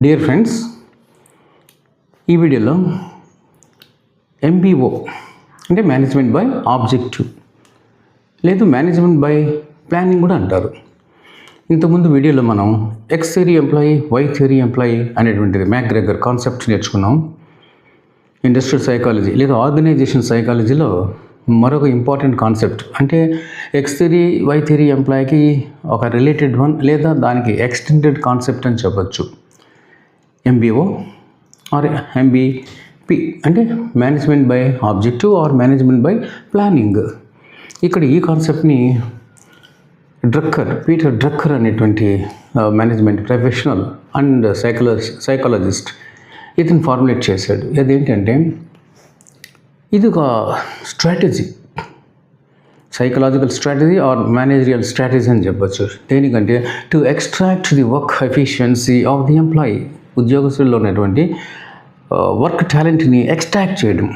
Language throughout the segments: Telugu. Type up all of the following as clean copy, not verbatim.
డియర్ ఫ్రెండ్స్, ఈ వీడియోలో ఎంబీఓ అంటే మేనేజ్మెంట్ బై ఆబ్జెక్టివ్ లేదు మేనేజ్మెంట్ బై ప్లానింగ్ కూడా అంటారు. ఇంతకుముందు వీడియోలో మనం X theory employee, Y theory employee అనేటువంటిది మ్యాక్గ్రెగర్ కాన్సెప్ట్ నేర్చుకున్నాం. ఇండస్ట్రియల్ సైకాలజీ లేదా ఆర్గనైజేషన్ సైకాలజీలో మరొక ఇంపార్టెంట్ కాన్సెప్ట్ అంటే ఎక్స్ థియరీ, వై థియరీ ఎంప్లాయీకి ఒక రిలేటెడ్ వన్ లేదా దానికి ఎక్స్టెండెడ్ కాన్సెప్ట్ అని చెప్పచ్చు. ఎంబీఓ ఆర్ ఎంబీపీ అంటే management by objective or management by planning. ఇక్కడ ఈ కాన్సెప్ట్ని పీటర్ డ్రక్కర్ అనేటువంటి మేనేజ్మెంట్ ప్రొఫెషనల్ అండ్ సైకాలజిస్ట్ ఇతను ఫార్ములేట్ చేశాడు. అదేంటంటే ఇది ఒక strategy, psychological strategy or managerial strategy అని చెప్పచ్చు. దేనికంటే to extract the work efficiency of the employee, ఉద్యోగస్తుల్లో ఉన్నటువంటి వర్క్ టాలెంట్ని ఎక్స్ట్రాక్ట్ చేయడం.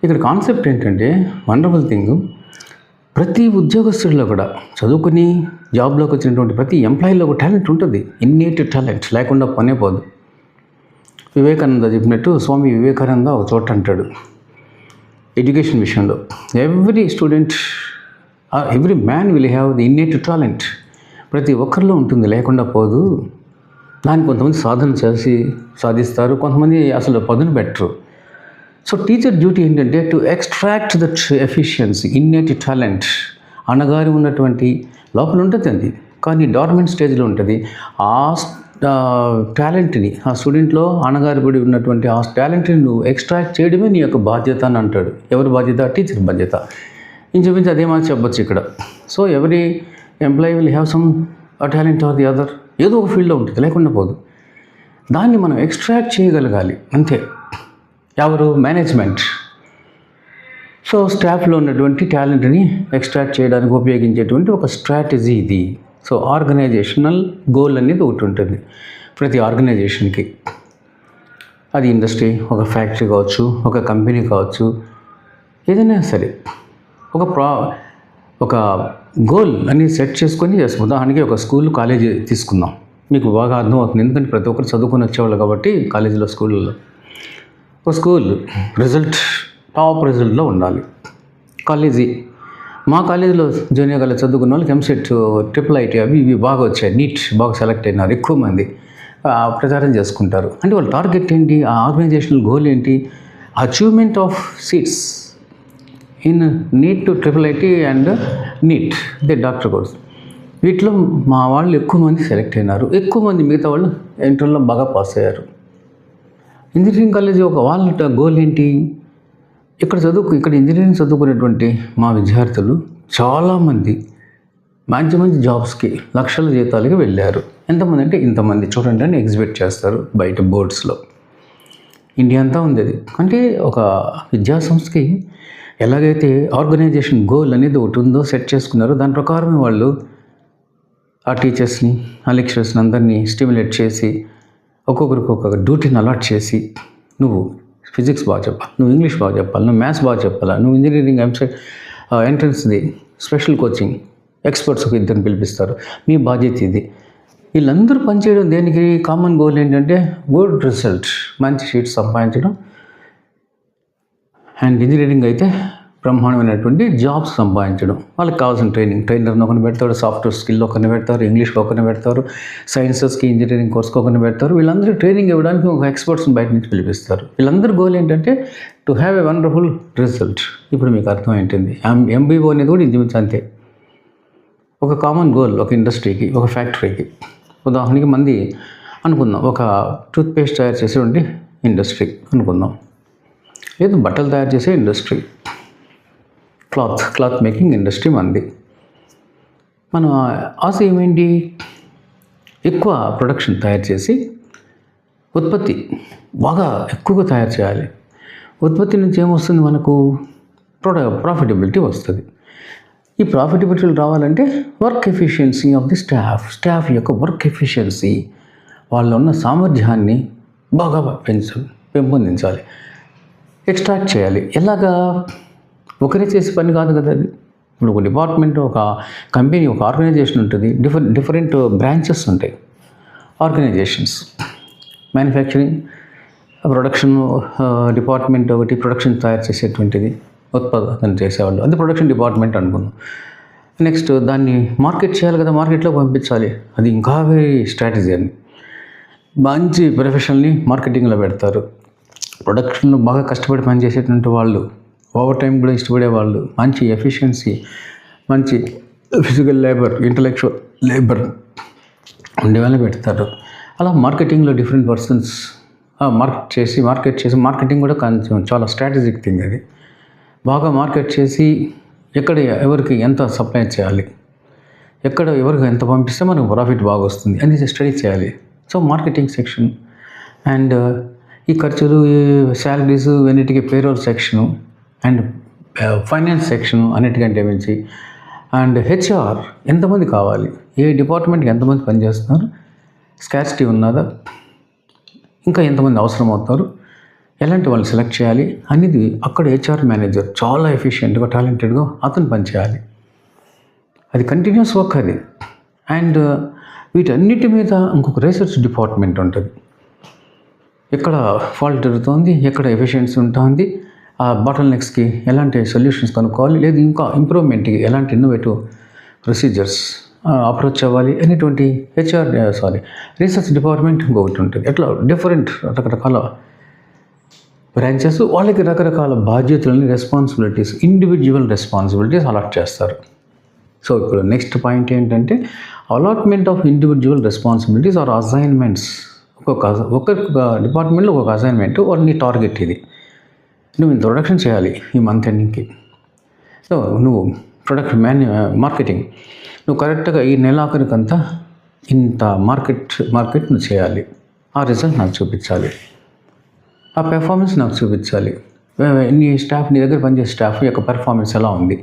ఇక్కడ కాన్సెప్ట్ ఏంటంటే వండర్ఫుల్ థింగ్, ప్రతి ఉద్యోగస్తుల్లో కూడా చదువుకుని జాబ్లోకి వచ్చినటువంటి ప్రతి ఎంప్లాయీలో ఒక టాలెంట్ ఉంటుంది. ఇన్నేట్ టాలెంట్ లేకుండా పనే పోదు. వివేకానంద చెప్పినట్టు, స్వామి వివేకానంద ఒక చోట అంటాడు ఎడ్యుకేషన్ విషయంలో, every student every man will have the innate talent. ప్రతి ఒక్కరిలో ఉంటుంది, లేకుండా పోదు. దాన్ని కొంతమంది సాధన చేసి సాధిస్తారు, కొంతమంది అసలు పదును పెట్టరు. సో టీచర్ డ్యూటీ ఏంటంటే to extract that efficiency, innate talent. అణగారి ఉన్నటువంటి లోపల ఉంటుంది అది, కానీ డార్మెంట్ స్టేజ్లో ఉంటుంది. ఆ టాలెంట్ని, ఆ స్టూడెంట్లో అణగారిపడి ఉన్నటువంటి ఆ టాలెంట్ని నువ్వు ఎక్స్ట్రాక్ట్ చేయడమే నీ యొక్క బాధ్యత అని అంటాడు. ఎవరి బాధ్యత? టీచర్ బాధ్యత. ఇంచుమించు అదేమని చెప్పొచ్చు ఇక్కడ. So every employee will have some talent or the other, ఏదో ఒక ఫీల్డ్లో ఉంటుంది, లేకుండా పోదు. దాన్ని మనం ఎక్స్ట్రాక్ట్ చేయగలగాలి అంతే. ఎవరు? మేనేజ్మెంట్. సో స్టాఫ్లో ఉన్నటువంటి టాలెంట్ని ఎక్స్ట్రాక్ట్ చేయడానికి ఉపయోగించేటువంటి ఒక స్ట్రాటజీ ఇది. సో ఆర్గనైజేషనల్ గోల్ అనేది ఒకటి ఉంటుంది ప్రతి ఆర్గనైజేషన్కి. అది ఇండస్ట్రీ, ఒక ఫ్యాక్టరీ కావచ్చు, ఒక కంపెనీ కావచ్చు, ఏదైనా సరే ఒక గోల్ అని సెట్ చేసుకొని చేస్తాం. ఉదాహరణకి ఒక స్కూల్, కాలేజీ తీసుకుందాం, మీకు బాగా అర్థమవుతుంది. ఎందుకంటే ప్రతి ఒక్కరు చదువుకొని వచ్చేవాళ్ళు కాబట్టి కాలేజీలో, స్కూళ్ళలో. ఒక స్కూల్ రిజల్ట్ టాప్ రిజల్ట్లో ఉండాలి. కాలేజీ, మా కాలేజీలో జూనియర్ కాలేజ్ చదువుకున్న వాళ్ళకి ఎంసెట్, ట్రిపుల్ ఐటీ అవి ఇవి బాగా వచ్చాయి, నీట్ బాగా సెలెక్ట్ అయినారు, ఎక్కువ మంది ప్రచారం చేసుకుంటారు. అంటే వాళ్ళ టార్గెట్ ఏంటి? ఆ ఆర్గనైజేషనల్ గోల్ ఏంటి? Achievement of seats in NEET to triple IT and NEET, they doctor course. వీటిలో మా వాళ్ళు ఎక్కువ మంది సెలెక్ట్ అయినారు, ఎక్కువ మంది మిగతా వాళ్ళు ఇంటర్లో బాగా పాస్ అయ్యారు. ఇంజనీరింగ్ కాలేజీ వాళ్ళ గోల్ ఏంటి? ఇక్కడ ఇంజనీరింగ్ చదువుకునేటువంటి మా విద్యార్థులు చాలామంది మంచి మంచి జాబ్స్కి, లక్షల జీతాలకి వెళ్ళారు. ఎంతమంది అంటే ఇంతమంది చూడండి అని ఎగ్జిబిట్ చేస్తారు బయట బోర్డ్స్లో. ఇండియా అంతా ఉంది అది. అంటే ఒక విద్యాసంస్థకి ఎలాగైతే ఆర్గనైజేషన్ గోల్ అనేది ఒకటి ఉందో సెట్ చేసుకున్నారో, దాని ప్రకారమే వాళ్ళు ఆ టీచర్స్ని, ఆ లెక్చరర్స్ని అందరినీ స్టిమ్యులేట్ చేసి ఒక్కొక్కరికి ఒక్కొక్క డ్యూటీని అలాట్ చేసి, నువ్వు ఫిజిక్స్ బాగా చెప్పాలి, నువ్వు ఇంగ్లీష్ బాగా చెప్పాలి, నువ్వు మ్యాథ్స్ బాగా చెప్పాలా, నువ్వు ఇంజనీరింగ్ ఎంట్రన్స్ది స్పెషల్ కోచింగ్ ఎక్స్పర్ట్స్ ఒక ఇద్దరిని పిలిపిస్తారు, మీ బాధ్యత ఇది. వీళ్ళందరూ పనిచేయడం దేనికి? కామన్ గోల్ ఏంటంటే గుడ్ రిజల్ట్, మంచి షీట్స్ సంపాదించడం. అండ్ ఇంజనీరింగ్ అయితే బ్రహ్మాండమైనటువంటి జాబ్స్ సంపాదించడం. వాళ్ళకి కావాల్సిన ట్రైనర్ని ఒకరిని పెడతారు, సాఫ్ట్వేర్ స్కిల్ ఒకరిని పెడతారు, ఇంగ్లీష్కి ఒకరిని పెడతారు, సైన్సెస్కి ఇంజనీరింగ్ కోర్స్కి ఒకరిని పెడతారు. వీళ్ళందరూ ట్రైనింగ్ ఇవ్వడానికి ఒక ఎక్స్పర్ట్స్ని బయట నుంచి పిలిపిస్తారు. వీళ్ళందరూ గోల్ ఏంటంటే to have a wonderful result. ఇప్పుడు మీకు అర్థం ఏంటింది? ఎంబీఓ అనేది కూడా ఇంచుమించు అంతే. ఒక కామన్ గోల్ ఒక ఇండస్ట్రీకి, ఒక ఫ్యాక్టరీకి. ఉదాహరణకి మంది అనుకుందాం, ఒక టూత్పేస్ట్ తయారు చేసేటువంటి ఇండస్ట్రీ అనుకుందాం, లేదు బట్టలు తయారు చేసే ఇండస్ట్రీ, క్లాత్ మేకింగ్ ఇండస్ట్రీ మంది. మన ఆశ ఏమేంటి? ఎక్కువ ప్రొడక్షన్ తయారు చేసి ఉత్పత్తి బాగా ఎక్కువగా తయారు చేయాలి. ఉత్పత్తి నుంచి ఏమొస్తుంది? మనకు ప్రాఫిటబిలిటీ వస్తుంది. ఈ ప్రాఫిటబిలిటీ రావాలంటే work efficiency of the staff యొక్క వర్క్ ఎఫిషియన్సీ, వాళ్ళు ఉన్న సామర్థ్యాన్ని బాగా పెంపొందించాలి, ఎక్స్ట్రాక్ట్ చేయాలి. ఎలాగా? ఒకరే చేసే పని కాదు కదా అది. ఇప్పుడు ఒక డిపార్ట్మెంట్, ఒక కంపెనీ, ఒక ఆర్గనైజేషన్ ఉంటుంది, డిఫరెంట్ బ్రాంచెస్ ఉంటాయి. ఆర్గనైజేషన్స్, మ్యానుఫ్యాక్చరింగ్, ప్రొడక్షన్ డిపార్ట్మెంట్ ఒకటి, ప్రొడక్షన్ తయారు చేసేటువంటిది, ఉత్పాదన చేసేవాళ్ళు, అది ప్రొడక్షన్ డిపార్ట్మెంట్ అనుకున్నాం. నెక్స్ట్ దాన్ని మార్కెట్ చేయాలి కదా, మార్కెట్లో పంపించాలి, అది ఇంకా వేరే స్ట్రాటజీ అని. మంచి ప్రొఫెషనల్ని మార్కెటింగ్లో పెడతారు. ప్రొడక్షన్లో బాగా కష్టపడి పనిచేసేటువంటి వాళ్ళు, ఓవర్ టైం కూడా ఇష్టపడే వాళ్ళు, మంచి ఎఫిషియన్సీ, మంచి ఫిజికల్ లేబర్, ఇంటలెక్చువల్ లేబర్ ఉండే వాళ్ళని పెడతారు. అలా మార్కెటింగ్లో డిఫరెంట్ పర్సన్స్ మార్కెట్ చేసి మార్కెటింగ్ కూడా కొంచెం చాలా స్ట్రాటజిక్ థింగ్. అది బాగా మార్కెట్ చేసి ఎక్కడ ఎవరికి ఎంత సప్లై చేయాలి, ఎక్కడ ఎవరికి ఎంత పంపిస్తే మనకు ప్రాఫిట్ బాగా వస్తుంది అని స్టడీ చేయాలి. సో మార్కెటింగ్ సెక్షన్ అండ్ ఈ ఖర్చులు, శాలరీస్, అన్నిటికీ payroll section and finance section, అన్నిటికంటే మించి అండ్ హెచ్ఆర్, ఎంతమంది కావాలి, ఏ డిపార్ట్మెంట్కి ఎంతమంది పనిచేస్తున్నారు, స్కార్సిటీ ఉన్నదా, ఇంకా ఎంతమంది అవసరం అవుతారు, ఎలాంటి వాళ్ళు సెలెక్ట్ చేయాలి అనేది అక్కడ హెచ్ఆర్ మేనేజర్ చాలా ఎఫిషియెంట్గా, టాలెంటెడ్గా అతను పనిచేయాలి. అది కంటిన్యూస్ వర్క్ అది. అండ్ వీటన్నిటి మీద ఇంకొక రీసెర్చ్ డిపార్ట్మెంట్ ఉంటుంది. ఎక్కడ ఫాల్ట్ జరుగుతుంది, ఎక్కడ ఎఫిషియన్సీ ఉంటుంది, ఆ బాటిల్ నెక్స్కి ఎలాంటి సొల్యూషన్స్ కనుక్కోవాలి, లేదు ఇంకా ఇంప్రూవ్మెంట్కి ఎలాంటి ఇన్నోవేటివ్ ప్రొసీజర్స్ అప్రోచ్ అవ్వాలి అనేటువంటి రీసెర్చ్ డిపార్ట్మెంట్ ఇంకొకటి ఉంటుంది. ఎట్లా డిఫరెంట్ రకరకాల బ్రాంచెస్, వాళ్ళకి రకరకాల బాధ్యతలని, రెస్పాన్సిబిలిటీస్, ఇండివిజువల్ రెస్పాన్సిబిలిటీస్ అలాట్ చేస్తారు. సో ఇప్పుడు నెక్స్ట్ పాయింట్ ఏంటంటే allotment of individual responsibilities or assignments. ఒక్కొక్క డిపార్ట్మెంట్లో ఒక్కొక్క అసైన్మెంట్, వాళ్ళని టార్గెట్ ఇది, నువ్వు ఇంత ప్రొడక్షన్ చేయాలి ఈ మంత్ ఎండింగ్కి. సో నువ్వు మార్కెటింగ్ నువ్వు కరెక్ట్గా ఈ నెలాఖరికంతా ఇంత మార్కెట్ నువ్వు చేయాలి, ఆ రిజల్ట్ నాకు చూపించాలి, ఆ పెర్ఫార్మెన్స్ నాకు చూపించాలి, నీ స్టాఫ్, నీ దగ్గర పనిచేసే స్టాఫ్ యొక్క పెర్ఫార్మెన్స్ ఎలా ఉంది,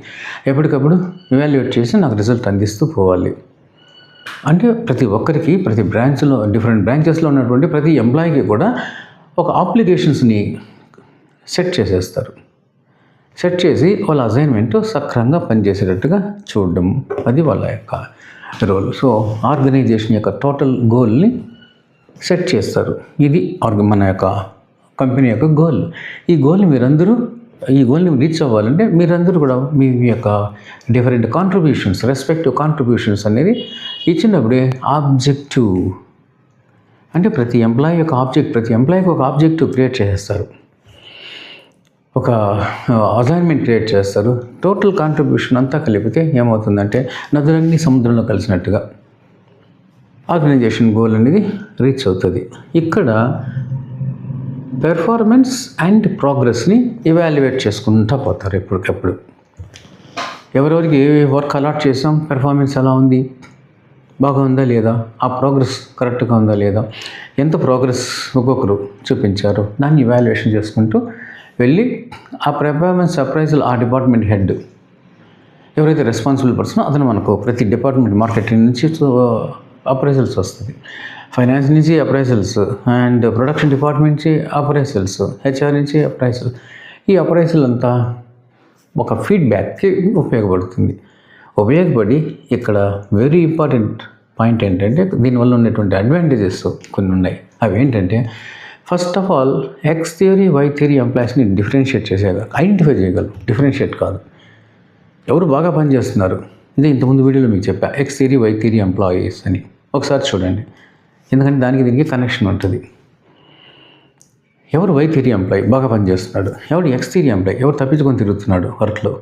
ఎప్పటికప్పుడు ఇవాల్యుయేట్ చేసి నాకు రిజల్ట్ అందిస్తూ పోవాలి. అంటే ప్రతి ఒక్కరికి, ప్రతి బ్రాంచ్లో, డిఫరెంట్ బ్రాంచెస్లో ఉన్నటువంటి ప్రతి ఎంప్లాయీకి కూడా ఒక అప్లికేషన్స్ని సెట్ చేసేస్తారు. సెట్ చేసి వాళ్ళ అసైన్మెంట్ సక్రమంగా పనిచేసేటట్టుగా చూడడం, అది వాళ్ళ యొక్క రోల్. సో ఆర్గనైజేషన్ యొక్క టోటల్ గోల్ని సెట్ చేస్తారు. ఇది మన యొక్క కంపెనీ యొక్క గోల్. ఈ గోల్ని రీచ్ అవ్వాలంటే మీరందరూ కూడా మీ యొక్క డిఫరెంట్ కాంట్రిబ్యూషన్స్, రెస్పెక్టివ్ కాంట్రిబ్యూషన్స్ అనేది ఇచ్చినప్పుడే ఆబ్జెక్టివ్, అంటే ప్రతి ఎంప్లాయీకి ఒక ఆబ్జెక్టివ్ క్రియేట్ చేసేస్తారు, ఒక అసైన్మెంట్ క్రియేట్ చేస్తారు. టోటల్ కాంట్రిబ్యూషన్ అంతా కలిపితే ఏమవుతుందంటే నదులన్నీ సముద్రంలో కలిసినట్టుగా ఆర్గనైజేషన్ గోల్ అనేది రీచ్ అవుతుంది. ఇక్కడ పెర్ఫార్మెన్స్ అండ్ ప్రోగ్రెస్ని ఇవాల్యుయేట్ చేసుకుంటూ పోతారు ఎప్పటికప్పుడు. ఎవరెవరికి ఏ వర్క్ అలాట్ చేసాం, పెర్ఫార్మెన్స్ ఎలా ఉంది, బాగా ఉందా లేదా, ఆ ప్రోగ్రెస్ కరెక్ట్గా ఉందా లేదా, ఎంత ప్రోగ్రెస్ ఒక్కొక్కరు చూపించారు, దాన్ని ఇవాల్యుయేషన్ చేసుకుంటూ వెళ్ళి ఆ పెర్ఫార్మెన్స్ అప్రైజల్, ఆ డిపార్ట్మెంట్ హెడ్ ఎవరైతే రెస్పాన్సిబుల్ పర్సనో అతను మనకు ప్రతి డిపార్ట్మెంట్, మార్కెటింగ్ నుంచి అప్రైజల్స్ వస్తుంది, ఫైనాన్స్ నుంచి అప్రైజల్స్, అండ్ ప్రొడక్షన్ డిపార్ట్మెంట్ నుంచి అప్రైజల్స్, హెచ్ఆర్ నుంచి అప్రైజల్. ఈ అప్రైజల్ అంతా ఒక ఫీడ్బ్యాక్కి ఉపయోగపడి ఇక్కడ వెరీ ఇంపార్టెంట్ పాయింట్ ఏంటంటే దీనివల్ల ఉన్నటువంటి అడ్వాంటేజెస్ కొన్ని ఉన్నాయి. అవి ఏంటంటే first of all X theory, Y theory ఎంప్లాయీస్ని డిఫరెన్షియేట్ ఐడెంటిఫై చేయగలరు, డిఫరెన్షియేట్ కాదు. ఎవరు బాగా పనిచేస్తున్నారు, ఇదే ఇంతకుముందు వీడియోలో మీకు చెప్పా, X theory, Y theory employees అని ఒకసారి చూడండి, ఎందుకంటే దానికి దీనికి కనెక్షన్ ఉంటుంది. ఎవరు వై థియరీ ఎంప్లాయీ బాగా పనిచేస్తున్నాడు, ఎవడు ఎక్స్ థియరీ ఎంప్లాయీ ఎవరు తప్పించుకొని తిరుగుతున్నాడు, వర్క్లో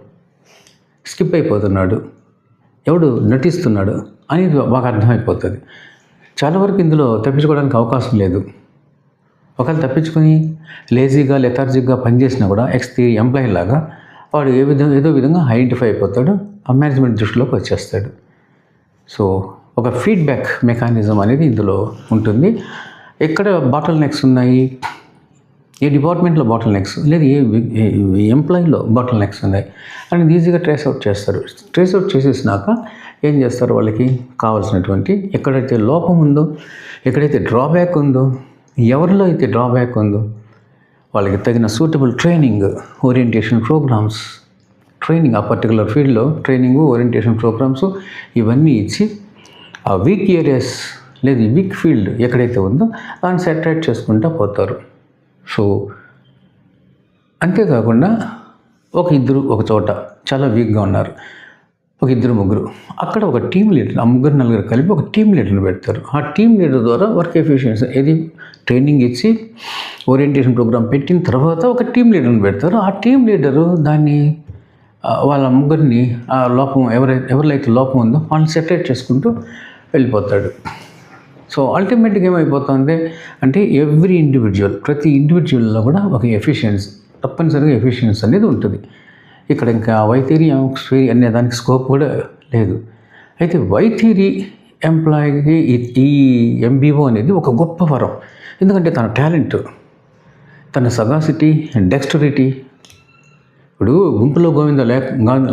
స్కిప్ అయిపోతున్నాడు, ఎవడు నటిస్తున్నాడు అనేది బాగా అర్థమైపోతుంది. చాలా వరకు ఇందులో తప్పించుకోవడానికి అవకాశం లేదు. ఒకవేళ తప్పించుకొని లేజీగా, లెథార్జిక్గా పనిచేసినా కూడా ఎక్స్ థియరీ ఎంప్లాయీ లాగా వాడు ఏదో విధంగా ఐడెంటిఫై అయిపోతాడు, ఆ మేనేజ్మెంట్ దృష్టిలోకి వచ్చేస్తాడు. సో ఒక ఫీడ్బ్యాక్ మెకానిజం అనేది ఇందులో ఉంటుంది. ఎక్కడ బాటిల్ నెక్స్ ఉన్నాయి, ఏ డిపార్ట్మెంట్లో బాటిల్ నెక్స్ లేదు, ఏ ఎంప్లాయీలో బాటిల్ నెక్స్ ఉన్నాయి అని ఈజీగా ట్రేస్అవుట్ చేస్తారు. ట్రేస్అవుట్ చేసేసినాక ఏం చేస్తారు, వాళ్ళకి కావాల్సినటువంటి ఎక్కడైతే లోపం ఉందో, ఎక్కడైతే డ్రాబ్యాక్ ఉందో, ఎవరిలో అయితే డ్రాబ్యాక్ ఉందో వాళ్ళకి తగిన సూటబుల్ ట్రైనింగ్, ఓరియంటేషన్ ప్రోగ్రామ్స్, ఆ పర్టికులర్ ఫీల్డ్లో ట్రైనింగ్, ఓరియంటేషన్ ప్రోగ్రామ్స్ ఇవన్నీ ఇచ్చి ఆ వీక్ ఏరియాస్ లేదు వీక్ ఫీల్డ్ ఎక్కడైతే ఉందో దాన్ని సెటరేట్ చేసుకుంటూ పోతారు. సో అంతేకాకుండా ఇద్దరు ఒక చోట చాలా వీక్గా ఉన్నారు, ఇద్దరు ముగ్గురు, అక్కడ ఒక టీమ్ లీడర్, ఆ ముగ్గురు నలుగురు కలిపి ఒక టీమ్ లీడర్ని పెడతారు. ఆ టీమ్ లీడర్ ద్వారా వర్క్ ఎఫిషియన్సీ ఇది ట్రైనింగ్ ఇచ్చి ఓరియంటేషన్ ప్రోగ్రామ్ పెట్టిన తర్వాత ఒక టీమ్ లీడర్ని పెడతారు. ఆ టీమ్ లీడరు దాన్ని వాళ్ళ ముగ్గురిని ఆ లోపం ఎవరైతే లోపం ఉందో వాళ్ళని సెపరేట్ చేసుకుంటూ వెళ్ళిపోతాడు. సో అల్టిమేట్గా ఏమైపోతుంది అంటే ప్రతి ఇండివిజువల్లో కూడా ఒక ఎఫిషియన్సీ, తప్పనిసరిగా ఎఫిషియన్సీ అనేది ఉంటుంది. ఇక్కడ ఇంకా వై థియరీ ఎక్స్ థియరీ అనే దానికి స్కోప్ కూడా లేదు. అయితే వై థియరీ ఎంప్లాయీకి ఈ ఎంబీఓ అనేది ఒక గొప్ప వరం. ఎందుకంటే తన టాలెంట్, తన సగాసిటీ అండ్ డెక్స్టరిటీ, ఇప్పుడు గుంపులో గోవింద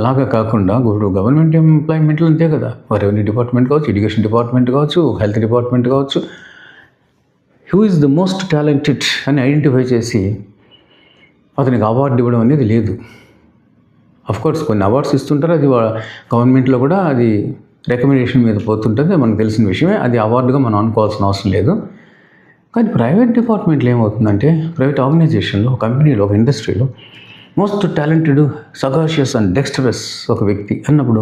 లాగా కాకుండా ఇప్పుడు గవర్నమెంట్ ఎంప్లాయ్మెంట్లు అంతే కదా, రెవెన్యూ డిపార్ట్మెంట్ కావచ్చు, ఎడ్యుకేషన్ డిపార్ట్మెంట్ కావచ్చు, హెల్త్ డిపార్ట్మెంట్ కావచ్చు, who is the most talented అని ఐడెంటిఫై చేసి అతనికి అవార్డు ఇవ్వడం అనేది లేదు. కోర్స్ కొన్ని అవార్డ్స్ ఇస్తుంటారు, అది గవర్నమెంట్లో కూడా అది రికమెండేషన్ మీద పోతుంటుంది, మనకు తెలిసిన విషయమే, అది అవార్డుగా మనం అనుకోవాల్సిన అవసరం లేదు. కానీ ప్రైవేట్ డిపార్ట్మెంట్లో ఏమవుతుందంటే, ప్రైవేట్ ఆర్గనైజేషన్లో, ఒక కంపెనీలో, ఒక ఇండస్ట్రీలో మోస్ట్ టాలెంటెడ్, సగాషియస్ అండ్ డెక్స్టరస్ ఒక వ్యక్తి అన్నప్పుడు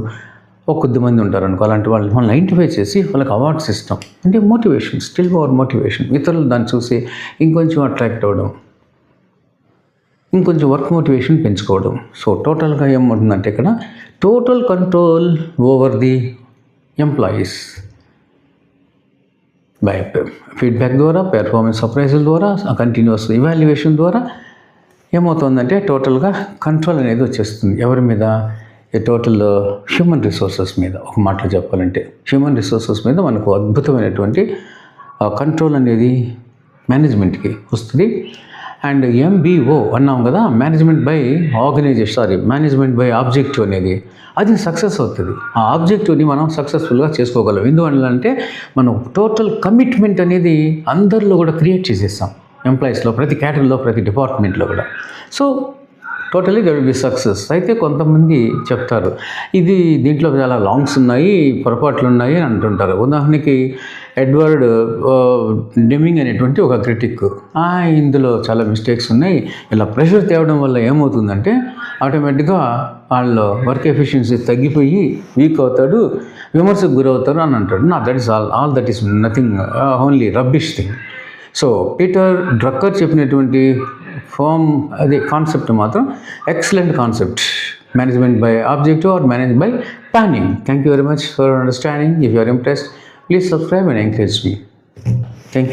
కొద్దిమంది ఉంటారు అనుకో, అలాంటి వాళ్ళని ఐడెంటిఫై చేసి వాళ్ళకి అవార్డ్స్ ఇస్తాం. అంటే మోటివేషన్, స్టిల్ పవర్ మోటివేషన్, ఇతరులు దాన్ని చూసి ఇంకొంచెం అట్రాక్ట్ అవ్వడం, ఇంకొంచెం వర్క్ మోటివేషన్ పెంచుకోవడం. సో టోటల్గా ఏమవుతుందంటే ఇక్కడ total control over the employees by feedback ద్వారా, పెర్ఫార్మెన్స్ అప్రైజల్ ద్వారా, కంటిన్యూస్ ఇవాల్యుయేషన్ ద్వారా ఏమవుతుందంటే టోటల్గా కంట్రోల్ అనేది వచ్చేస్తుంది. ఎవరి మీద? టోటల్ హ్యూమన్ రిసోర్సెస్ మీద. ఒక మాటలో చెప్పాలంటే హ్యూమన్ రిసోర్సెస్ మీద మనకు అద్భుతమైనటువంటి కంట్రోల్ అనేది మేనేజ్మెంట్కి వస్తుంది. అండ్ ఎంబీఓ అన్నాం కదా, మేనేజ్మెంట్ బై ఆబ్జెక్టివ్ అనేది, అది సక్సెస్ అవుతుంది. ఆ ఆబ్జెక్టివ్ని మనం సక్సెస్ఫుల్గా చేసుకోగలం. ఎందువల్లంటే మనం టోటల్ కమిట్మెంట్ అనేది అందరిలో కూడా క్రియేట్ చేసేస్తాం, ఎంప్లాయీస్లో, ప్రతి కేటగిరీలో, ప్రతి డిపార్ట్మెంట్లో కూడా. So totally that will be success. అయితే కొంతమంది చెప్తారు దీంట్లో చాలా లాంగ్స్ ఉన్నాయి, పొరపాట్లు ఉన్నాయి అని అంటుంటారు. ఉదాహరణకి ఎడ్వర్డ్ డెమింగ్ అనేటువంటి ఒక క్రిటిక్, ఇందులో చాలా మిస్టేక్స్ ఉన్నాయి, ఇలా ప్రెషర్ తేవడం వల్ల ఏమవుతుందంటే ఆటోమేటిక్గా వాళ్ళు వర్క్ ఎఫిషియన్సీ తగ్గిపోయి వీక్ అవుతాడు, విమర్శకు గురవుతారు అని అంటాడు. That is all that is nothing, only rubbish thing. So Peter Drucker చెప్పినటువంటి అదే కాన్సెప్ట్ మాత్రం excellent concept, management by objective or manage by planning. Thank you very much for understanding. If you are impressed, please subscribe and encourage me. Thank you.